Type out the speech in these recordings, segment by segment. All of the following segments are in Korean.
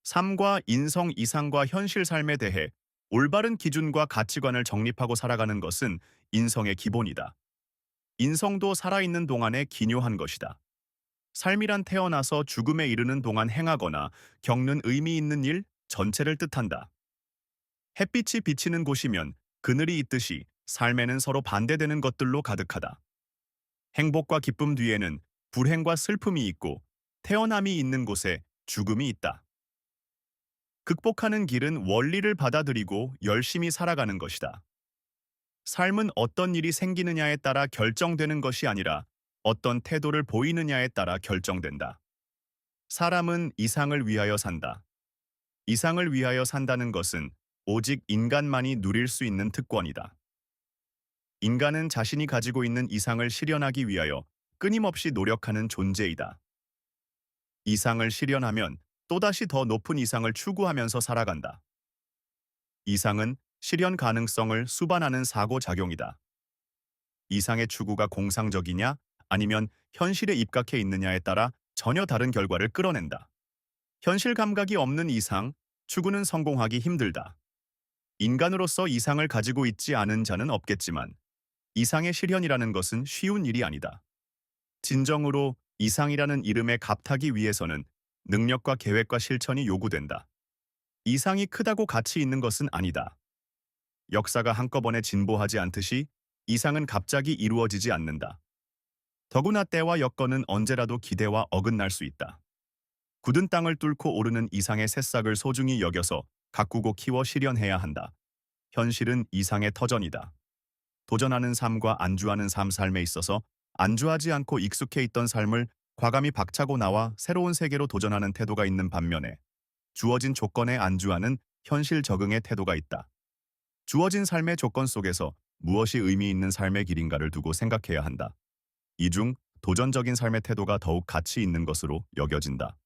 삶과 인성 이상과 현실 삶에 대해 올바른 기준과 가치관을 정립하고 살아가는 것은 인성의 기본이다. 인성도 살아있는 동안에 기묘한 것이다. 삶이란 태어나서 죽음에 이르는 동안 행하거나 겪는 의미 있는 일 전체를 뜻한다. 햇빛이 비치는 곳이면 그늘이 있듯이 삶에는 서로 반대되는 것들로 가득하다. 행복과 기쁨 뒤에는 불행과 슬픔이 있고 태어남이 있는 곳에 죽음이 있다. 극복하는 길은 원리를 받아들이고 열심히 살아가는 것이다. 삶은 어떤 일이 생기느냐에 따라 결정되는 것이 아니라 어떤 태도를 보이느냐에 따라 결정된다. 사람은 이상을 위하여 산다. 이상을 위하여 산다는 것은 오직 인간만이 누릴 수 있는 특권이다. 인간은 자신이 가지고 있는 이상을 실현하기 위하여 끊임없이 노력하는 존재이다. 이상을 실현하면 또다시 더 높은 이상을 추구하면서 살아간다. 이상은 실현 가능성을 수반하는 사고작용이다. 이상의 추구가 공상적이냐 아니면 현실에 입각해 있느냐에 따라 전혀 다른 결과를 끌어낸다. 현실 감각이 없는 이상, 추구는 성공하기 힘들다. 인간으로서 이상을 가지고 있지 않은 자는 없겠지만 이상의 실현이라는 것은 쉬운 일이 아니다. 진정으로 이상이라는 이름에 갑타기 위해서는 능력과 계획과 실천이 요구된다. 이상이 크다고 가치 있는 것은 아니다. 역사가 한꺼번에 진보하지 않듯이 이상은 갑자기 이루어지지 않는다. 더구나 때와 여건은 언제라도 기대와 어긋날 수 있다. 굳은 땅을 뚫고 오르는 이상의 새싹을 소중히 여겨서 가꾸고 키워 실현해야 한다. 현실은 이상의 터전이다. 도전하는 삶과 안주하는 삶에 있어서 안주하지 않고 익숙해 있던 삶을 과감히 박차고 나와 새로운 세계로 도전하는 태도가 있는 반면에 주어진 조건에 안주하는 현실 적응의 태도가 있다. 주어진 삶의 조건 속에서 무엇이 의미 있는 삶의 길인가를 두고 생각해야 한다. 이 중 도전적인 삶의 태도가 더욱 가치 있는 것으로 여겨진다.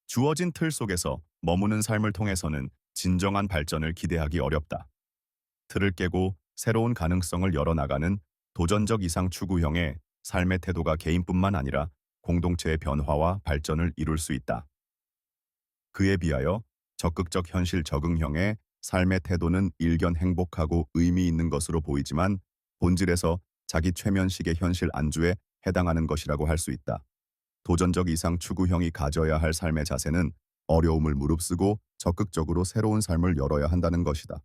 주어진 틀 속에서 머무는 삶을 통해서는 진정한 발전을 기대하기 어렵다. 틀을 깨고 새로운 가능성을 열어나가는 도전적 이상 추구형의 삶의 태도가 개인뿐만 아니라 공동체의 변화와 발전을 이룰 수 있다. 그에 비하여 적극적 현실 적응형의 삶의 태도는 일견 행복하고 의미 있는 것으로 보이지만 본질에서 자기 최면식의 현실 안주에 해당하는 것이라고 할 수 있다. 도전적 이상 추구형이 가져야 할 삶의 자세는 어려움을 무릅쓰고 적극적으로 새로운 삶을 열어야 한다는 것이다.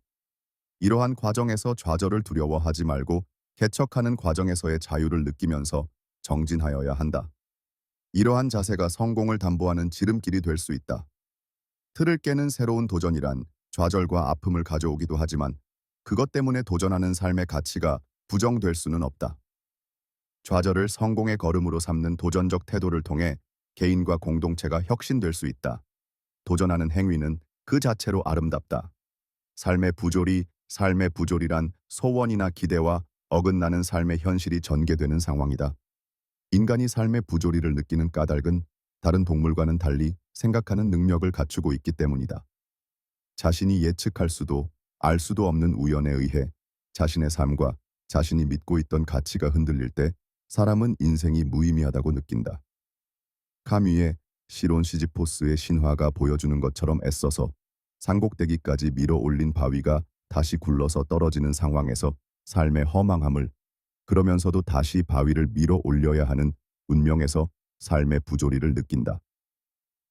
이러한 과정에서 좌절을 두려워하지 말고 개척하는 과정에서의 자유를 느끼면서 정진하여야 한다. 이러한 자세가 성공을 담보하는 지름길이 될 수 있다. 틀을 깨는 새로운 도전이란 좌절과 아픔을 가져오기도 하지만 그것 때문에 도전하는 삶의 가치가 부정될 수는 없다. 좌절을 성공의 걸음으로 삼는 도전적 태도를 통해 개인과 공동체가 혁신될 수 있다. 도전하는 행위는 그 자체로 아름답다. 삶의 부조리란 소원이나 기대와 어긋나는 삶의 현실이 전개되는 상황이다. 인간이 삶의 부조리를 느끼는 까닭은 다른 동물과는 달리 생각하는 능력을 갖추고 있기 때문이다. 자신이 예측할 수도 알 수도 없는 우연에 의해 자신의 삶과 자신이 믿고 있던 가치가 흔들릴 때 사람은 인생이 무의미하다고 느낀다. 카뮈의 시론 시지포스의 신화가 보여주는 것처럼 애써서 산꼭대기까지 밀어 올린 바위가 다시 굴러서 떨어지는 상황에서 삶의 허망함을, 그러면서도 다시 바위를 밀어 올려야 하는 운명에서 삶의 부조리를 느낀다.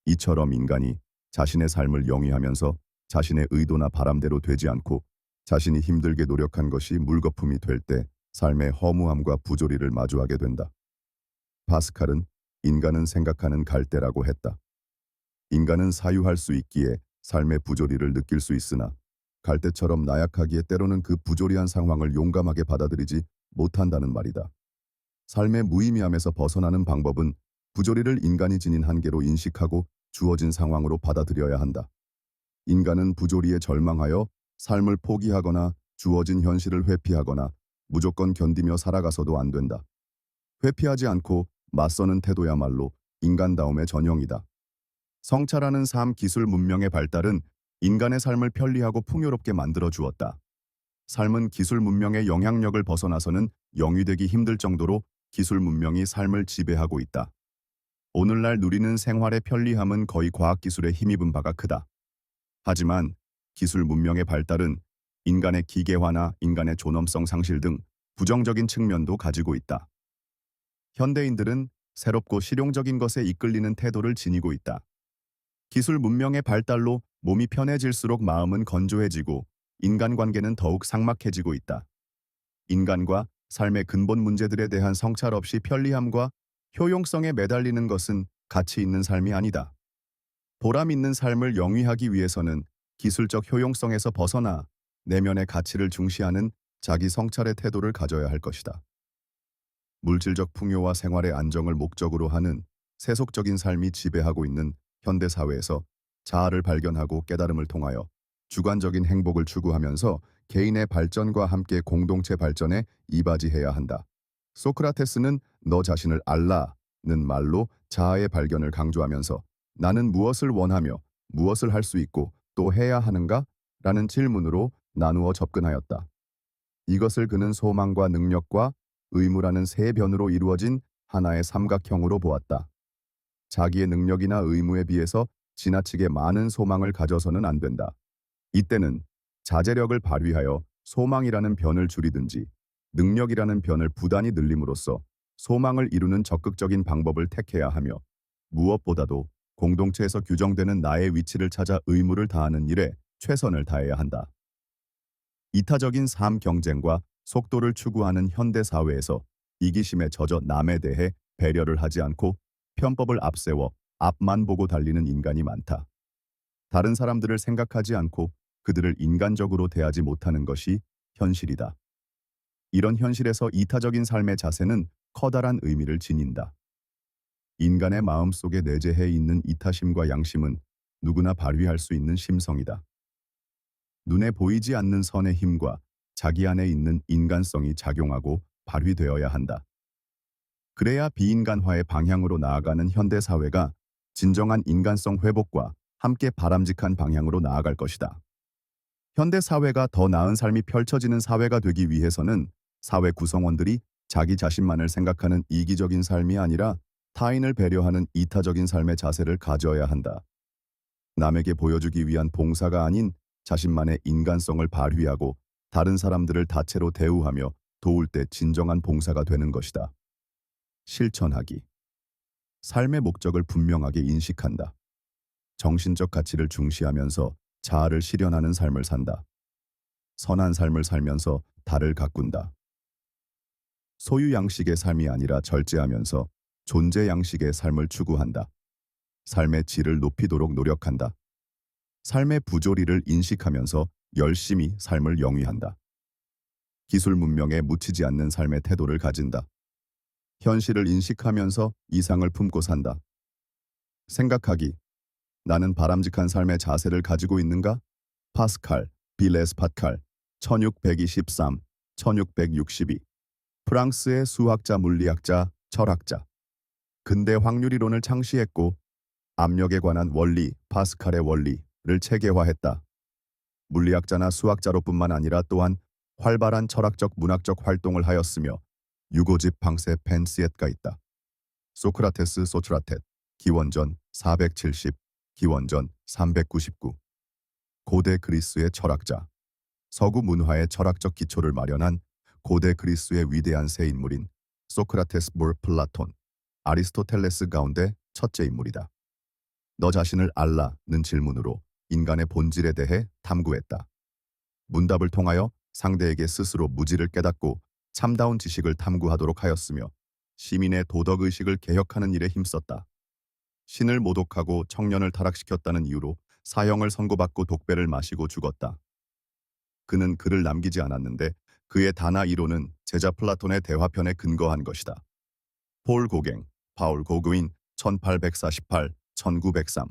이처럼 인간이 자신의 삶을 영위하면서 자신의 의도나 바람대로 되지 않고 자신이 힘들게 노력한 것이 물거품이 될 때 삶의 허무함과 부조리를 마주하게 된다. 파스칼은 인간은 생각하는 갈대라고 했다. 인간은 사유할 수 있기에 삶의 부조리를 느낄 수 있으나 갈대처럼 나약하기에 때로는 그 부조리한 상황을 용감하게 받아들이지 못한다는 말이다. 삶의 무의미함에서 벗어나는 방법은 부조리를 인간이 지닌 한계로 인식하고 주어진 상황으로 받아들여야 한다. 인간은 부조리에 절망하여 삶을 포기하거나 주어진 현실을 회피하거나 무조건 견디며 살아가서도 안 된다. 회피하지 않고 맞서는 태도야말로 인간다움의 전형이다. 성찰하는 삶 기술 문명의 발달은 인간의 삶을 편리하고 풍요롭게 만들어 주었다. 삶은 기술 문명의 영향력을 벗어나서는 영위되기 힘들 정도로 기술 문명이 삶을 지배하고 있다. 오늘날 누리는 생활의 편리함은 거의 과학기술에 힘입은 바가 크다. 하지만 기술 문명의 발달은 인간의 기계화나 인간의 존엄성 상실 등 부정적인 측면도 가지고 있다. 현대인들은 새롭고 실용적인 것에 이끌리는 태도를 지니고 있다. 기술 문명의 발달로 몸이 편해질수록 마음은 건조해지고 인간관계는 더욱 삭막해지고 있다. 인간과 삶의 근본 문제들에 대한 성찰 없이 편리함과 효용성에 매달리는 것은 가치 있는 삶이 아니다. 보람 있는 삶을 영위하기 위해서는 기술적 효용성에서 벗어나 내면의 가치를 중시하는 자기 성찰의 태도를 가져야 할 것이다. 물질적 풍요와 생활의 안정을 목적으로 하는 세속적인 삶이 지배하고 있는 현대 사회에서 자아를 발견하고 깨달음을 통하여 주관적인 행복을 추구하면서 개인의 발전과 함께 공동체 발전에 이바지해야 한다. 소크라테스는 너 자신을 알라는 말로 자아의 발견을 강조하면서 나는 무엇을 원하며 무엇을 할 수 있고 또 해야 하는가? 라는 질문으로 나누어 접근하였다. 이것을 그는 소망과 능력과 의무라는 세 변으로 이루어진 하나의 삼각형으로 보았다. 자기의 능력이나 의무에 비해서 지나치게 많은 소망을 가져서는 안 된다. 이때는 자제력을 발휘하여 소망이라는 변을 줄이든지 능력이라는 변을 부단히 늘림으로써 소망을 이루는 적극적인 방법을 택해야 하며 무엇보다도 공동체에서 규정되는 나의 위치를 찾아 의무를 다하는 일에 최선을 다해야 한다. 이타적인 삶 경쟁과 속도를 추구하는 현대 사회에서 이기심에 젖어 남에 대해 배려를 하지 않고 편법을 앞세워 앞만 보고 달리는 인간이 많다. 다른 사람들을 생각하지 않고 그들을 인간적으로 대하지 못하는 것이 현실이다. 이런 현실에서 이타적인 삶의 자세는 커다란 의미를 지닌다. 인간의 마음속에 내재해 있는 이타심과 양심은 누구나 발휘할 수 있는 심성이다. 눈에 보이지 않는 선의 힘과 자기 안에 있는 인간성이 작용하고 발휘되어야 한다. 그래야 비인간화의 방향으로 나아가는 현대 사회가 진정한 인간성 회복과 함께 바람직한 방향으로 나아갈 것이다. 현대 사회가 더 나은 삶이 펼쳐지는 사회가 되기 위해서는 사회 구성원들이 자기 자신만을 생각하는 이기적인 삶이 아니라 타인을 배려하는 이타적인 삶의 자세를 가져야 한다. 남에게 보여주기 위한 봉사가 아닌 자신만의 인간성을 발휘하고 다른 사람들을 다채로 대우하며 도울 때 진정한 봉사가 되는 것이다. 실천하기. 삶의 목적을 분명하게 인식한다. 정신적 가치를 중시하면서 자아를 실현하는 삶을 산다. 선한 삶을 살면서 달을 가꾼다. 소유 양식의 삶이 아니라 절제하면서 존재 양식의 삶을 추구한다. 삶의 질을 높이도록 노력한다. 삶의 부조리를 인식하면서 열심히 삶을 영위한다. 기술 문명에 묻히지 않는 삶의 태도를 가진다. 현실을 인식하면서 이상을 품고 산다. 생각하기. 나는 바람직한 삶의 자세를 가지고 있는가? 파스칼, 빌레스 파스칼, 1623, 1662. 프랑스의 수학자, 물리학자, 철학자. 근대 확률이론을 창시했고 압력에 관한 원리, 파스칼의 원리를 체계화했다. 물리학자나 수학자로뿐만 아니라 또한 활발한 철학적 문학적 활동을 하였으며 유고집 방세 펜시엣가 있다. 소크라테스 소트라텟, 기원전 470, 기원전 399. 고대 그리스의 철학자. 서구 문화의 철학적 기초를 마련한 고대 그리스의 위대한 세 인물인 소크라테스, 플라톤, 아리스토텔레스 가운데 첫째 인물이다. 너 자신을 알라는 질문으로 인간의 본질에 대해 탐구했다. 문답을 통하여 상대에게 스스로 무지를 깨닫고 참다운 지식을 탐구하도록 하였으며 시민의 도덕의식을 개혁하는 일에 힘썼다. 신을 모독하고 청년을 타락시켰다는 이유로 사형을 선고받고 독배를 마시고 죽었다. 그는 글을 남기지 않았는데 그의 단아 이론은 제자 플라톤의 대화편에 근거한 것이다. 폴 고갱, 파울 고그윈, 1848, 1903.